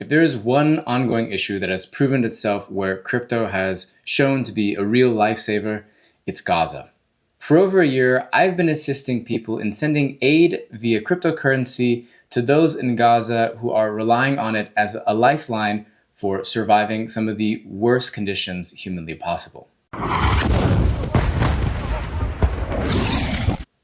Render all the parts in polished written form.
If there is one ongoing issue that has proven itself where crypto has shown to be a real lifesaver, it's Gaza. For over a year, I've been assisting people in sending aid via cryptocurrency to those in Gaza who are relying on it as a lifeline for surviving some of the worst conditions humanly possible.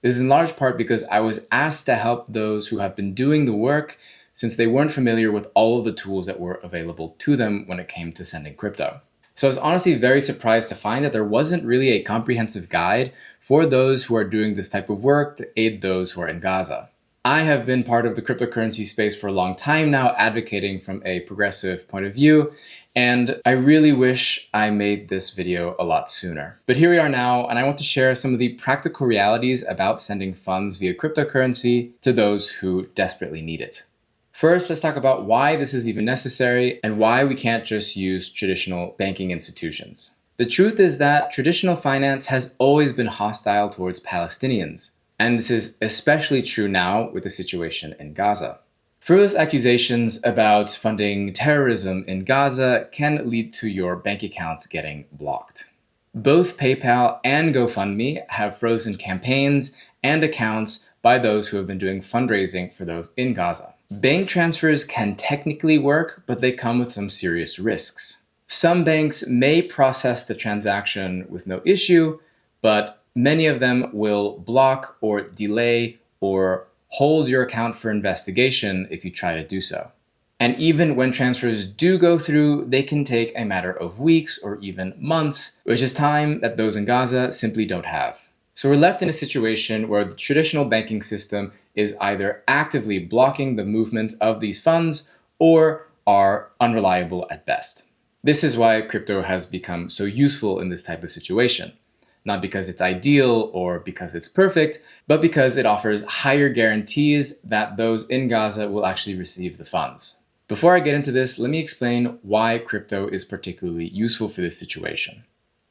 This is in large part because I was asked to help those who have been doing the work since they weren't familiar with all of the tools that were available to them when it came to sending crypto. So I was honestly very surprised to find that there wasn't really a comprehensive guide for those who are doing this type of work to aid those who are in Gaza. I have been part of the cryptocurrency space for a long time now, advocating from a progressive point of view, and I really wish I made this video a lot sooner. But here we are now, and I want to share some of the practical realities about sending funds via cryptocurrency to those who desperately need it. First, let's talk about why this is even necessary and why we can't just use traditional banking institutions. The truth is that traditional finance has always been hostile towards Palestinians, and this is especially true now with the situation in Gaza. Frivolous accusations about funding terrorism in Gaza can lead to your bank accounts getting blocked. Both PayPal and GoFundMe have frozen campaigns and accounts by those who have been doing fundraising for those in Gaza. Bank transfers can technically work, but they come with some serious risks. Some banks may process the transaction with no issue, but many of them will block or delay or hold your account for investigation if you try to do so. And even when transfers do go through, they can take a matter of weeks or even months, which is time that those in Gaza simply don't have. So we're left in a situation where the traditional banking system is either actively blocking the movement of these funds or are unreliable at best. This is why crypto has become so useful in this type of situation. Not because it's ideal or because it's perfect, but because it offers higher guarantees that those in Gaza will actually receive the funds. Before I get into this, let me explain why crypto is particularly useful for this situation.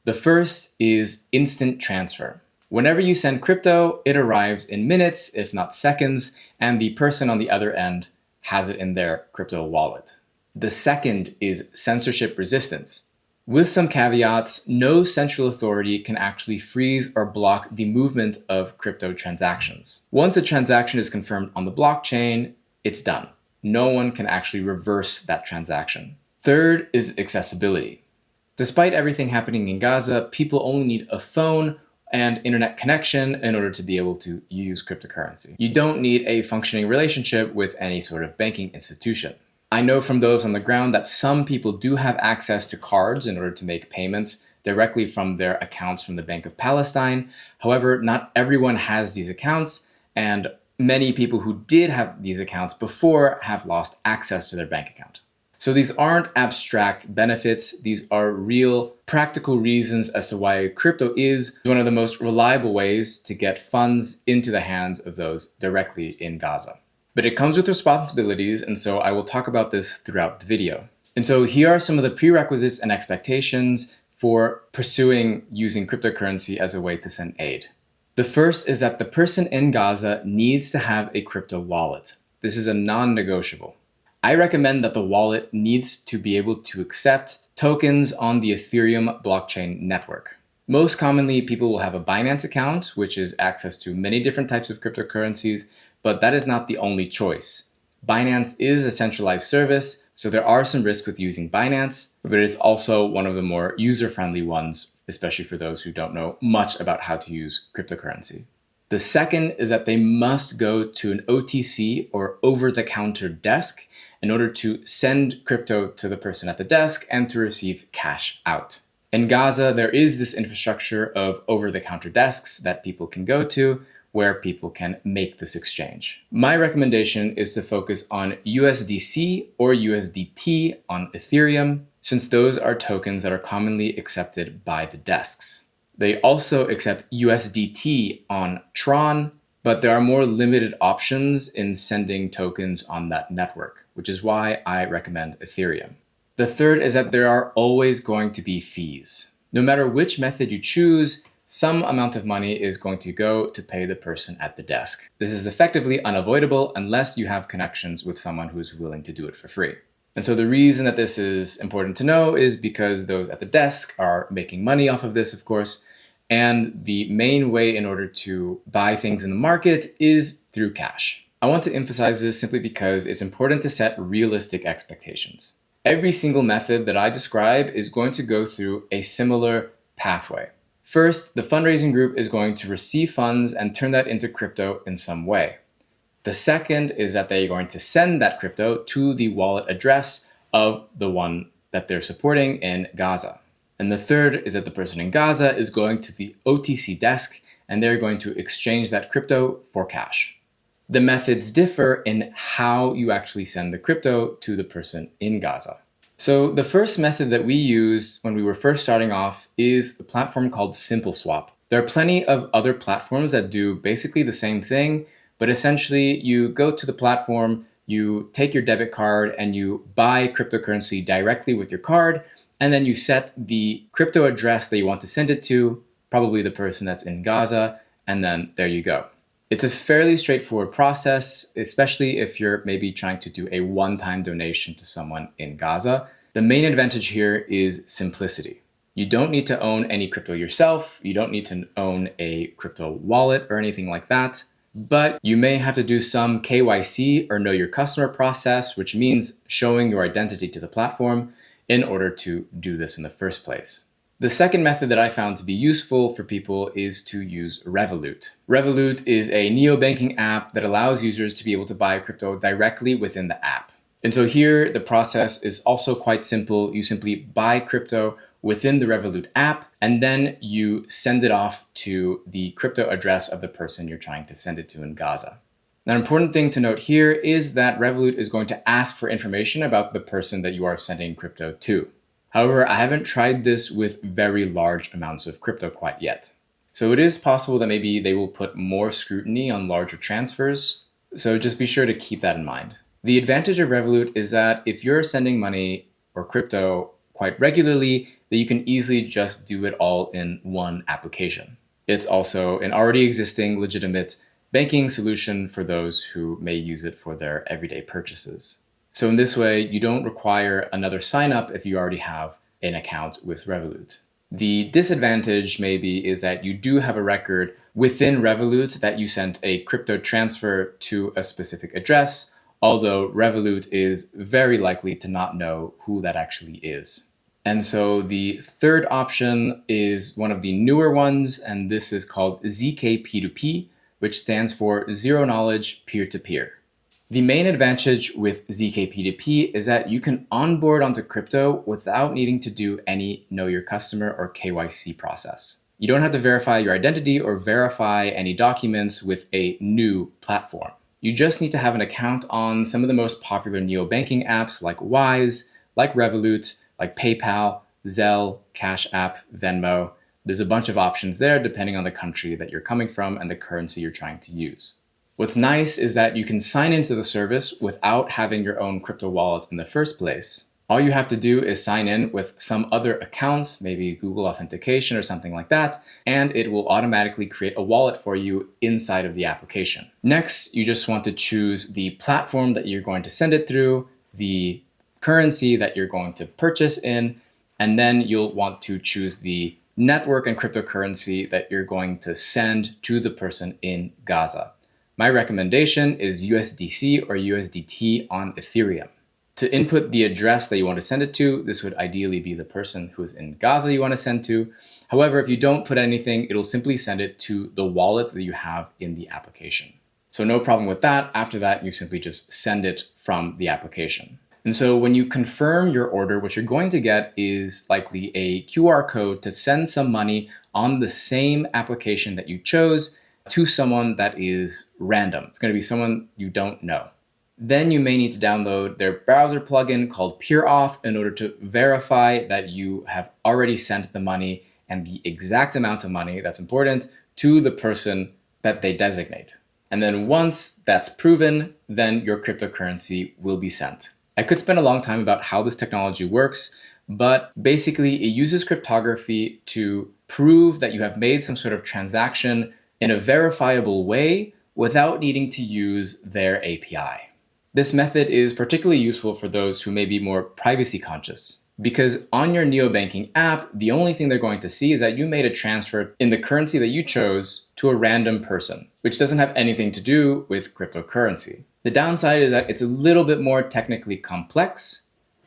The first is instant transfer. Whenever you send crypto, it arrives in minutes, if not seconds, and the person on the other end has it in their crypto wallet. The second is censorship resistance. With some caveats, no central authority can actually freeze or block the movement of crypto transactions. Once a transaction is confirmed on the blockchain, it's done. No one can actually reverse that transaction. Third is accessibility. Despite everything happening in Gaza, people only need a phone and internet connection in order to be able to use cryptocurrency. You don't need a functioning relationship with any sort of banking institution. I know from those on the ground that some people do have access to cards in order to make payments directly from their accounts from the Bank of Palestine. However, not everyone has these accounts, and many people who did have these accounts before have lost access to their bank account. So these aren't abstract benefits. These are real practical reasons as to why crypto is one of the most reliable ways to get funds into the hands of those directly in Gaza. But it comes with responsibilities, and so I will talk about this throughout the video. And so here are some of the prerequisites and expectations for pursuing using cryptocurrency as a way to send aid. The first is that the person in Gaza needs to have a crypto wallet. This is a non-negotiable. I recommend that the wallet needs to be able to accept tokens on the Ethereum blockchain network. Most commonly, people will have a Binance account, which is access to many different types of cryptocurrencies, but that is not the only choice. Binance is a centralized service, so there are some risks with using Binance, but it is also one of the more user-friendly ones, especially for those who don't know much about how to use cryptocurrency. The second is that they must go to an OTC or over-the-counter desk in order to send crypto to the person at the desk and to receive cash out. In Gaza, there is this infrastructure of over-the-counter desks that people can go to where people can make this exchange. My recommendation is to focus on USDC or USDT on Ethereum, since those are tokens that are commonly accepted by the desks. They also accept USDT on Tron, but there are more limited options in sending tokens on that network, which is why I recommend Ethereum. The third is that there are always going to be fees. No matter which method you choose, some amount of money is going to go to pay the person at the desk. This is effectively unavoidable unless you have connections with someone who is willing to do it for free. And so the reason that this is important to know is because those at the desk are making money off of this, of course. And the main way in order to buy things in the market is through cash. I want to emphasize this simply because it's important to set realistic expectations. Every single method that I describe is going to go through a similar pathway. First, the fundraising group is going to receive funds and turn that into crypto in some way. The second is that they're going to send that crypto to the wallet address of the one that they're supporting in Gaza. And the third is that the person in Gaza is going to the OTC desk and they're going to exchange that crypto for cash. The methods differ in how you actually send the crypto to the person in Gaza. So the first method that we used when we were first starting off is a platform called SimpleSwap. There are plenty of other platforms that do basically the same thing, but essentially you go to the platform, you take your debit card and you buy cryptocurrency directly with your card, and then you set the crypto address that you want to send it to, probably the person that's in Gaza, and then there you go. It's a fairly straightforward process, especially if you're maybe trying to do a one-time donation to someone in Gaza. The main advantage here is simplicity. You don't need to own any crypto yourself. You don't need to own a crypto wallet or anything like that. But you may have to do some KYC or know your customer process, which means showing your identity to the platform in order to do this in the first place. The second method that I found to be useful for people is to use Revolut. Revolut is a neobanking app that allows users to be able to buy crypto directly within the app. And so here the process is also quite simple. You simply buy crypto within the Revolut app, and then you send it off to the crypto address of the person you're trying to send it to in Gaza. An important thing to note here is that Revolut is going to ask for information about the person that you are sending crypto to. However, I haven't tried this with very large amounts of crypto quite yet. So it is possible that maybe they will put more scrutiny on larger transfers. So just be sure to keep that in mind. The advantage of Revolut is that if you're sending money or crypto quite regularly, that you can easily just do it all in one application. It's also an already existing legitimate banking solution for those who may use it for their everyday purchases. So in this way, you don't require another sign up if you already have an account with Revolut. The disadvantage maybe is that you do have a record within Revolut that you sent a crypto transfer to a specific address, although Revolut is very likely to not know who that actually is. And so the third option is one of the newer ones, and this is called ZK-P2P, which stands for Zero Knowledge Peer-to-Peer. The main advantage with ZK-P2P is that you can onboard onto crypto without needing to do any Know Your Customer or KYC process. You don't have to verify your identity or verify any documents with a new platform. You just need to have an account on some of the most popular neobanking apps like Wise, like Revolut, like PayPal, Zelle, Cash App, Venmo. There's a bunch of options there depending on the country that you're coming from and the currency you're trying to use. What's nice is that you can sign into the service without having your own crypto wallet in the first place. All you have to do is sign in with some other account, maybe Google authentication or something like that, and it will automatically create a wallet for you inside of the application. Next, you just want to choose the platform that you're going to send it through, the currency that you're going to purchase in, and then you'll want to choose the network and cryptocurrency that you're going to send to the person in Gaza. My recommendation is USDC or USDT on Ethereum. To input the address that you want to send it to, this would ideally be the person who's in Gaza you want to send to. However, if you don't put anything, it'll simply send it to the wallet that you have in the application. So no problem with that. After that, you simply just send it from the application. And so when you confirm your order, what you're going to get is likely a QR code to send some money on the same application that you chose to someone that is random. It's going to be someone you don't know. Then you may need to download their browser plugin called PureAuth in order to verify that you have already sent the money and the exact amount of money that's important to the person that they designate. And then once that's proven, then your cryptocurrency will be sent. I could spend a long time about how this technology works, but basically it uses cryptography to prove that you have made some sort of transaction in a verifiable way without needing to use their API. This method is particularly useful for those who may be more privacy conscious, because on your neobanking app, the only thing they're going to see is that you made a transfer in the currency that you chose to a random person, which doesn't have anything to do with cryptocurrency. The downside is that it's a little bit more technically complex,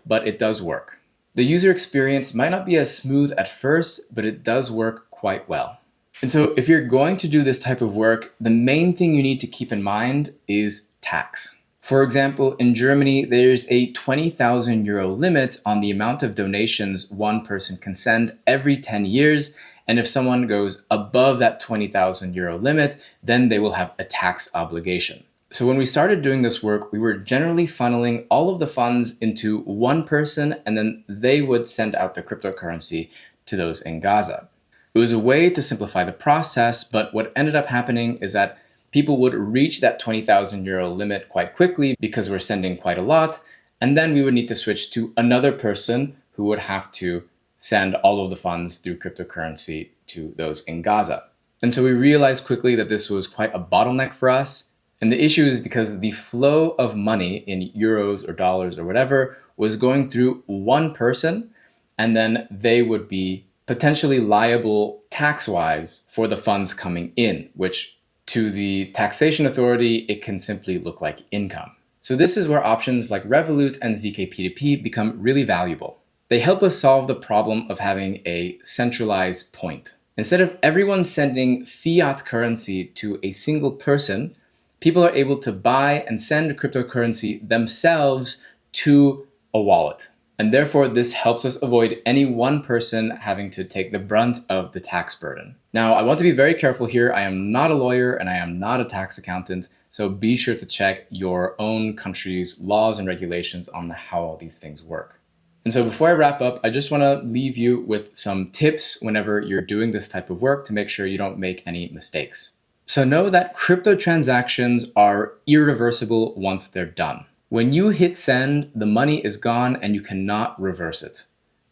but it does work. The user experience might not be as smooth at first, but it does work quite well. And so if you're going to do this type of work, the main thing you need to keep in mind is tax. For example, in Germany, there's a 20,000 euro limit on the amount of donations one person can send every 10 years. And if someone goes above that 20,000 euro limit, then they will have a tax obligation. So when we started doing this work, we were generally funneling all of the funds into one person, and then they would send out the cryptocurrency to those in Gaza. It was a way to simplify the process, but what ended up happening is that people would reach that 20,000 euro limit quite quickly because we're sending quite a lot. And then we would need to switch to another person who would have to send all of the funds through cryptocurrency to those in Gaza. And so we realized quickly that this was quite a bottleneck for us. And the issue is because the flow of money in euros or dollars or whatever was going through one person, and then they would be potentially liable tax-wise for the funds coming in, which to the taxation authority, it can simply look like income. So this is where options like Revolut and ZKP2P become really valuable. They help us solve the problem of having a centralized point. Instead of everyone sending fiat currency to a single person, people are able to buy and send cryptocurrency themselves to a wallet. And therefore, this helps us avoid any one person having to take the brunt of the tax burden. Now, I want to be very careful here. I am not a lawyer and I am not a tax accountant, so be sure to check your own country's laws and regulations on how all these things work. And so before I wrap up, I just want to leave you with some tips whenever you're doing this type of work to make sure you don't make any mistakes. So know that crypto transactions are irreversible once they're done. When you hit send, the money is gone and you cannot reverse it.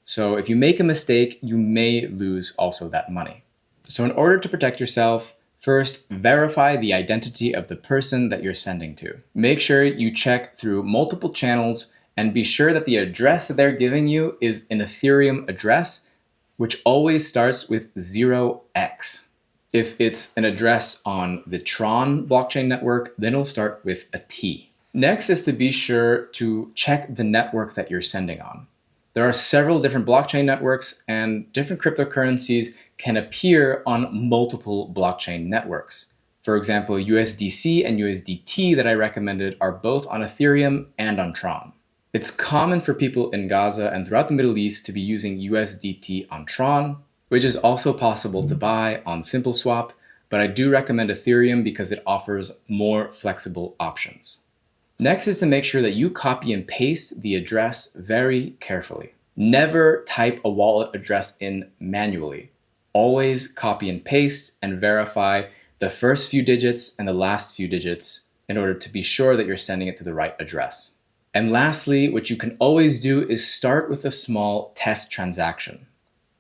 So if you make a mistake, you may lose also that money. So in order to protect yourself, first verify the identity of the person that you're sending to. Make sure you check through multiple channels and be sure that the address that they're giving you is an Ethereum address, which always starts with 0x. If it's an address on the Tron blockchain network, then it'll start with a T. Next is to be sure to check the network that you're sending on. There are several different blockchain networks, and different cryptocurrencies can appear on multiple blockchain networks. For example, USDC and USDT that I recommended are both on Ethereum and on Tron. It's common for people in Gaza and throughout the Middle East to be using USDT on Tron, which is also possible to buy on SimpleSwap, but I do recommend Ethereum because it offers more flexible options. Next is to make sure that you copy and paste the address very carefully. Never type a wallet address in manually. Always copy and paste and verify the first few digits and the last few digits in order to be sure that you're sending it to the right address. And lastly, what you can always do is start with a small test transaction.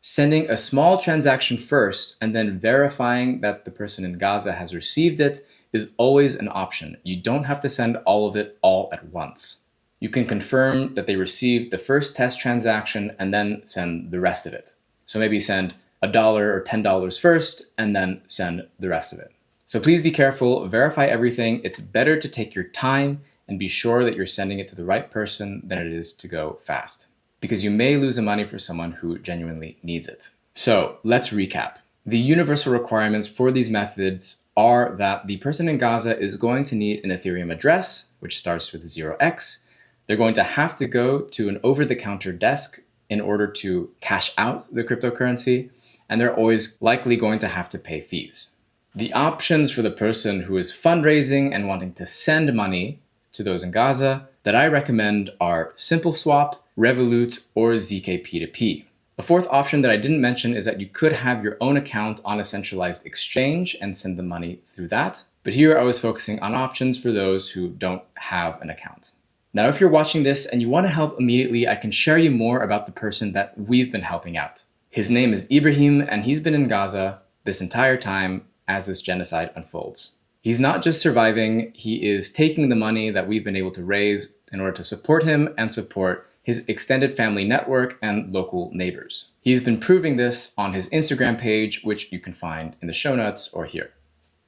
Sending a small transaction first and then verifying that the person in Gaza has received it is always an option. You don't have to send all of it all at once. You can confirm that they received the first test transaction and then send the rest of it. So maybe send $1 or $10 first and then send the rest of it. So please be careful, verify everything. It's better to take your time and be sure that you're sending it to the right person than it is to go fast, because you may lose the money for someone who genuinely needs it. So let's recap. The universal requirements for these methods are that the person in Gaza is going to need an Ethereum address, which starts with 0x. They're going to have to go to an over-the-counter desk in order to cash out the cryptocurrency, and they're always likely going to have to pay fees. The options for the person who is fundraising and wanting to send money to those in Gaza that I recommend are SimpleSwap, Revolut, or ZKP2P. A fourth option that I didn't mention is that you could have your own account on a centralized exchange and send the money through that. But here I was focusing on options for those who don't have an account. Now, if you're watching this and you want to help immediately, I can share you more about the person that we've been helping out. His name is Ibrahim, and he's been in Gaza this entire time as this genocide unfolds. He's not just surviving, he is taking the money that we've been able to raise in order to support him and support his extended family network and local neighbors. He's been proving this on his Instagram page, which you can find in the show notes or here.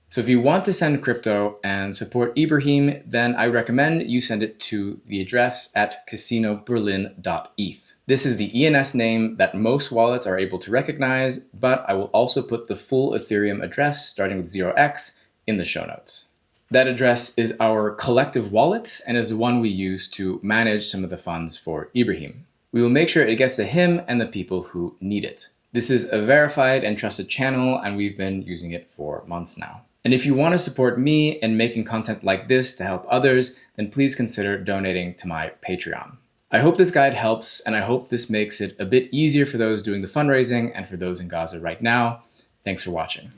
So if you want to send crypto and support Ibrahim, then I recommend you send it to the address at casinoberlin.eth. This is the ENS name that most wallets are able to recognize, but I will also put the full Ethereum address starting with 0x in the show notes. That address is our collective wallet and is the one we use to manage some of the funds for Ibrahim. We will make sure it gets to him and the people who need it. This is a verified and trusted channel, and we've been using it for months now. And if you want to support me in making content like this to help others, then please consider donating to my Patreon. I hope this guide helps, and I hope this makes it a bit easier for those doing the fundraising and for those in Gaza right now. Thanks for watching.